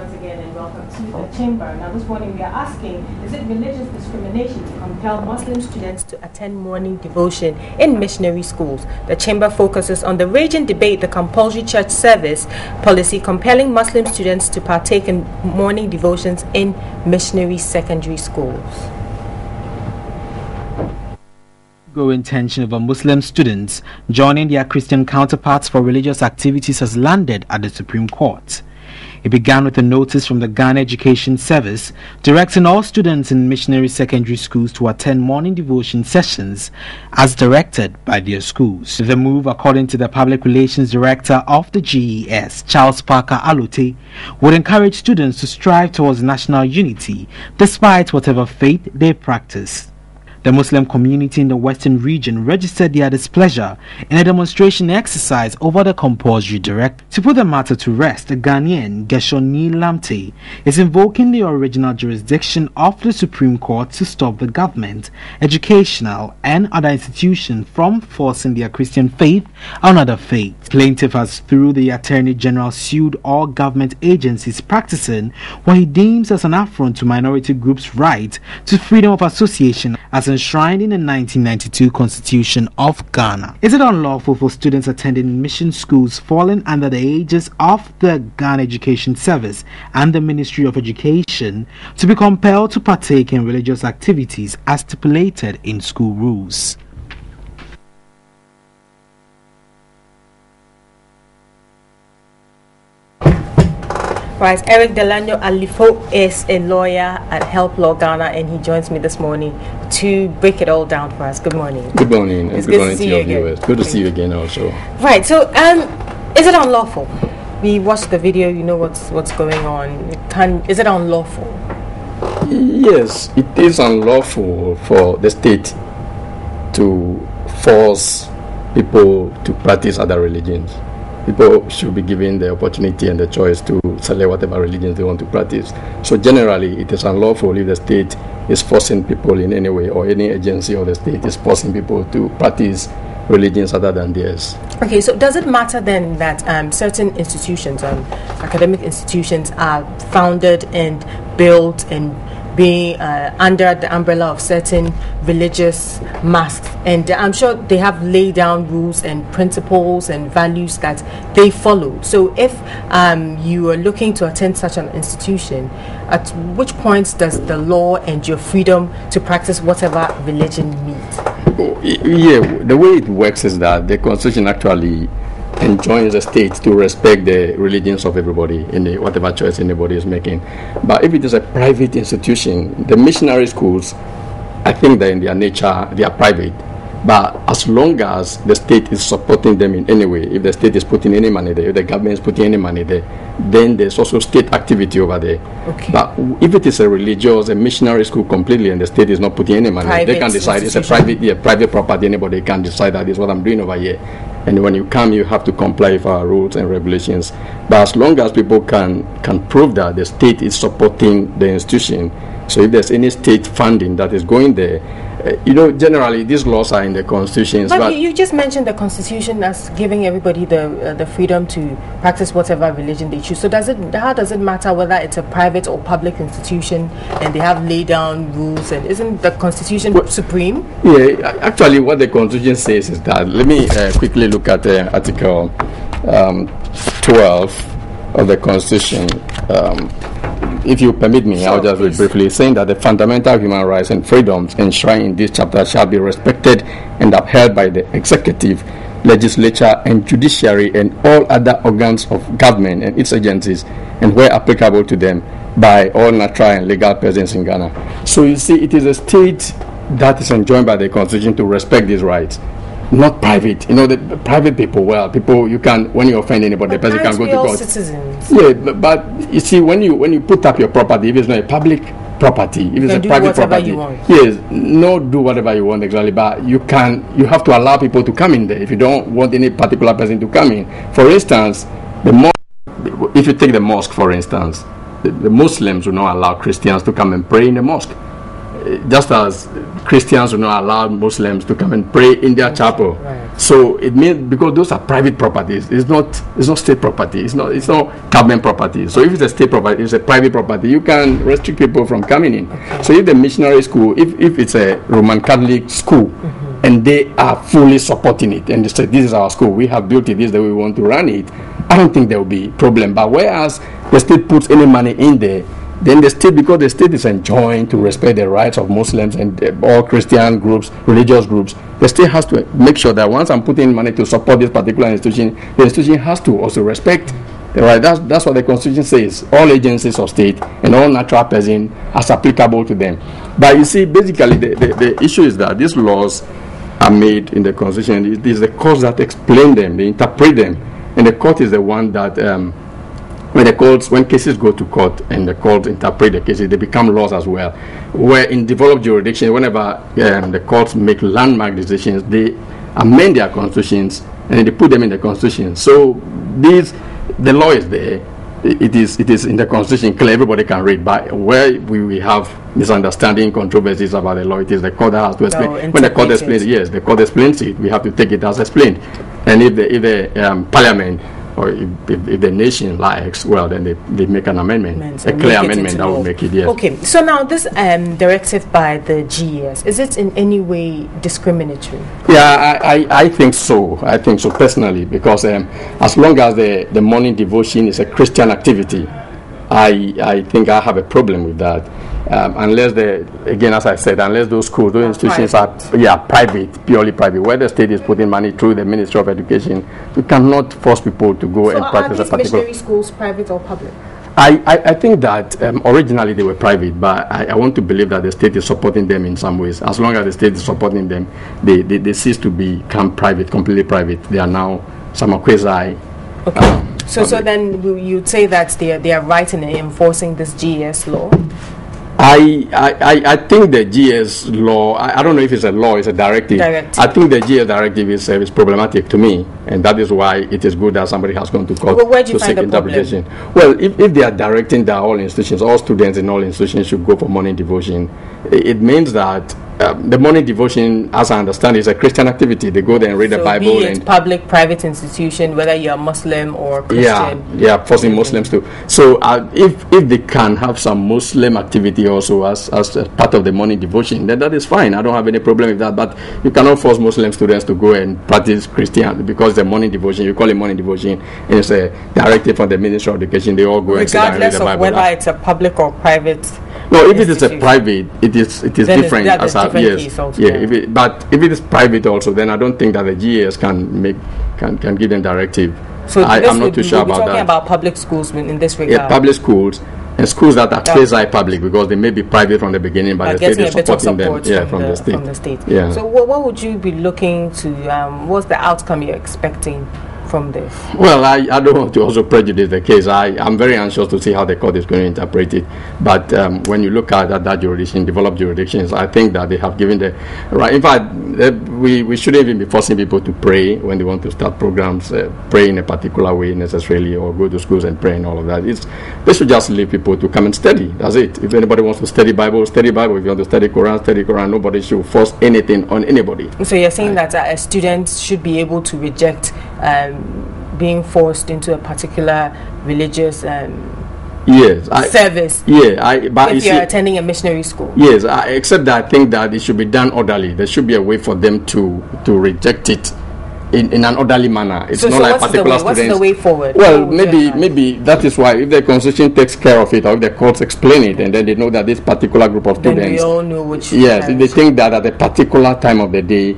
once again and welcome to the Chamber. Now this morning we are asking, is it religious discrimination to compel Muslim students to attend morning devotion in missionary schools? The Chamber focuses on the raging debate, the compulsory church service policy compelling Muslim students to partake in morning devotions in missionary secondary schools. Intention of Muslim students joining their Christian counterparts for religious activities has landed at the Supreme Court. It began with a notice from the Ghana Education Service directing all students in missionary secondary schools to attend morning devotion sessions as directed by their schools. The move, according to the Public Relations Director of the GES, Charles Parker Alote, would encourage students to strive towards national unity despite whatever faith they practice. The Muslim community in the Western region registered their displeasure in a demonstration exercise over the compulsory direct. To put the matter to rest, the Ghanaian Geshoni Lamte is invoking the original jurisdiction of the Supreme Court to stop the government, educational and other institutions from forcing their Christian faith on other faiths. Plaintiff has, through the Attorney General, sued all government agencies practicing what he deems as an affront to minority groups' right to freedom of association as enshrined in the 1992 Constitution of Ghana. Is it unlawful for students attending mission schools falling under the aegis of the Ghana Education Service and the Ministry of Education to be compelled to partake in religious activities as stipulated in school rules? Right, Eric Delano Alifo is a lawyer at Help Law Ghana, and he joins me this morning to break it all down for us. Good morning. Good morning. It's good morning to your viewers. Good to see you again also. Right, so is it unlawful? We watched the video, you know what's going on. Is it unlawful? Yes, it is unlawful for the state to force people to practice other religions. People should be given the opportunity and the choice to select whatever religion they want to practice. So generally, it is unlawful if the state is forcing people in any way, or any agency of the state is forcing people to practice religions other than theirs. Okay, so does it matter then that certain institutions, academic institutions, are founded and built and being under the umbrella of certain religious mosques, and I'm sure they have laid down rules and principles and values that they follow. So if you are looking to attend such an institution, at which point does the law and your freedom to practice whatever religion meet? Yeah, the way it works is that the Constitution actually enjoins the state to respect the religions of everybody in whatever choice anybody is making. But if it is a private institution, the missionary schools, I think that in their nature they are private. But as long as the state is supporting them in any way, if the state is putting any money there, if the government is putting any money there, then there's also state activity over there. Okay. But if it is a religious, a missionary school completely, and the state is not putting any money, they can decide it's a private property. Anybody can decide that is what I'm doing over here. And when you come, you have to comply with our rules and regulations. But as long as people can prove that the state is supporting the institution, so if there's any state funding that is going there, generally these laws are in the constitutions. But you just mentioned the Constitution as giving everybody the freedom to practice whatever religion they choose. So how does it matter whether it's a private or public institution and they have laid down rules? And isn't the Constitution supreme? Yeah, actually what the Constitution says is that, let me quickly look at Article 12 of the Constitution. If you permit me, I'll just read briefly, saying that the fundamental human rights and freedoms enshrined in this chapter shall be respected and upheld by the executive, legislature, and judiciary, and all other organs of government and its agencies, and where applicable to them, by all natural and legal persons in Ghana. So you see, it is a state that is enjoined by the Constitution to respect these rights. Not private, the private people. Well, people, you can, when you offend anybody, the person can go to court. Citizens. Yeah, but you see, when you put up your property, if it's not a public property, if it's a private property, yes, do whatever you want exactly. But you have to allow people to come in there. If you don't want any particular person to come in, for instance, if you take the mosque, for instance, the Muslims will not allow Christians to come and pray in the mosque. Just as Christians will not allow Muslims to come and pray in their chapel. Right. So it means, because those are private properties, it's not state property, it's not government property. So if it's a state property, it's a private property, you can restrict people from coming in. Okay. So if the missionary school, if it's a Roman Catholic school, and they are fully supporting it, and they say, this is our school, we have built it, this is the way we want to run it, I don't think there will be problem. But whereas the state puts any money in there, then the state, because the state is enjoined to respect the rights of Muslims and all Christian groups, religious groups, the state has to make sure that once I'm putting money to support this particular institution, the institution has to also respect the right. That's what the Constitution says. All agencies of state and all natural persons as applicable to them. But you see, basically, the issue is that these laws are made in the Constitution. It is the courts that explain them, they interpret them, and the court is the one that when cases go to court and the court interpret the cases, they become laws as well. Where in developed jurisdictions, whenever the courts make landmark decisions, they amend their constitutions and they put them in the Constitution. So the law is there. It is in the Constitution, clear, everybody can read. But where we have misunderstanding, controversies about the law, it is the court that has to explain. When the court explains it, yes, the court explains it, we have to take it as explained. And if the parliament or if the nation likes, well, then they make an amendment, a clear amendment that will make it, yes. Okay, so now this directive by the GES, is it in any way discriminatory? Yeah, I think so. I think so personally, because as long as the morning devotion is a Christian activity, I think I have a problem with that. Unless again, as I said, unless those schools, those institutions private. are private, purely private, where the state is putting money through the Ministry of Education, you cannot force people to go and practice a particular. Are these missionary schools private or public? I think that originally they were private, but I want to believe that the state is supporting them in some ways. As long as the state is supporting them, they cease to become private, completely private. They are now some quasi. Okay. So then you'd say that they are right in enforcing this GES law? I think the GS law, I don't know if it's a law, it's a directive. I think the GS directive is problematic to me, and that is why it is good that somebody has gone to court to seek interpretation. Well, if they are directing that all institutions, all students in all institutions should go for morning devotion, it means that the morning devotion, as I understand, is a Christian activity. They go there and read the Bible. Be it public, private institution, whether you're Muslim or Christian. Yeah, forcing Muslims to. So if they can have some Muslim activity also as part of the morning devotion, then that is fine. I don't have any problem with that. But you cannot force Muslim students to go and practice Christian, because the morning devotion, you call it morning devotion, and it's a directive from the Ministry of Education. They all go and sit down and read the Bible. Regardless of whether it's a public or private. No, if it is a private, it is different. Yes, but if it is private also, then I don't think that the GES can give them directive. So I'm not too sure about that. We're talking about public schools in this regard. Yeah, public schools and schools that are quasi-public, because they may be private from the beginning, but the state is supporting them. Yeah, from the state. Yeah. So what would you be looking to? What's the outcome you're expecting from this? Well, I don't want to also prejudice the case. I'm very anxious to see how the court is going to interpret it. But when you look at that jurisdiction, developed jurisdictions, I think that they have given the right. In fact, we shouldn't even be forcing people to pray when they want to start programs, pray in a particular way necessarily, or go to schools and pray and all of that. They should just leave people to come and study. That's it. If anybody wants to study Bible, study Bible. If you want to study Quran, study Quran. Nobody should force anything on anybody. So you're saying that a student should be able to reject being forced into a particular religious service. But if you're attending a missionary school. Yes, except that I think that it should be done orderly. There should be a way for them to reject it in an orderly manner. It's not like particular students. What's the way forward? Well, maybe that is why, if the Constitution takes care of it, or if the courts explain it, and then they know that this particular group of students. Then we all know which. Yes, if they think that at a particular time of the day,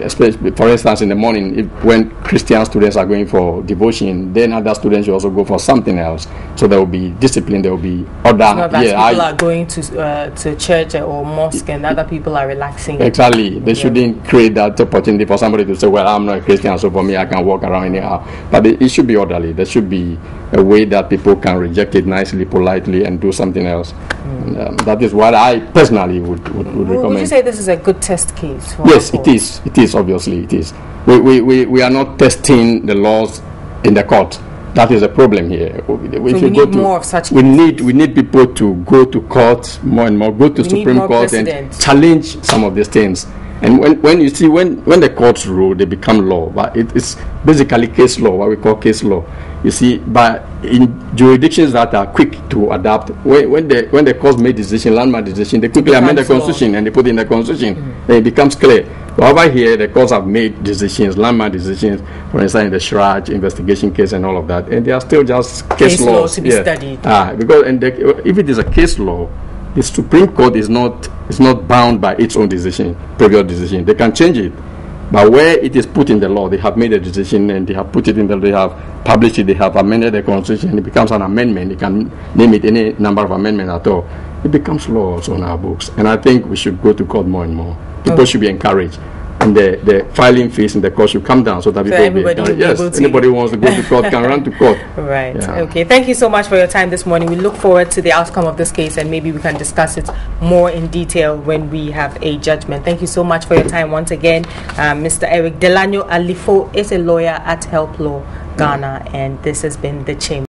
especially, for instance, in the morning, when Christian students are going for devotion, then other students will also go for something else. So there will be discipline, there will be order. It's not that people are going to church or mosque and other people are relaxing. Exactly. They shouldn't create that opportunity for somebody to say, well, I'm not a Christian, so for me, I can walk around anyhow. But it should be orderly. There should be a way that people can reject it nicely, politely, and do something else. And, that is what I personally would recommend. Would you say this is a good test case? Yes, it is. It is, obviously, it is. We are not testing the laws in the court. That is a problem here. So we need more of such we need people to go to court more and more, go to Supreme Court and challenge some of these things. And when you see when the courts rule, they become law. But it's basically case law, what we call case law. You see, but in jurisdictions that are quick to adapt, when the courts make decision, landmark decision, they quickly amend the constitution and they put in the constitution. Then it becomes clear. However, here the courts have made decisions, landmark decisions, for instance, in the Shraj investigation case and all of that, and they are still just case laws to be studied. Because if it is a case law, the Supreme Court is not bound by its own decision, previous decision. They can change it, but where it is put in the law, they have made a decision and they have put it in they have published it, they have amended the constitution. It becomes an amendment. You can name it any number of amendments at all. It becomes law also on our books, and I think we should go to court more and more. People should be encouraged, and the filing fees in the court should come down so that people will be encouraged. Yes, anybody who wants to go to court can run to court. Right. Yeah. Okay. Thank you so much for your time this morning. We look forward to the outcome of this case, and maybe we can discuss it more in detail when we have a judgment. Thank you so much for your time once again. Mr. Eric Delano Alifo is a lawyer at Help Law Ghana, and this has been The Chamber.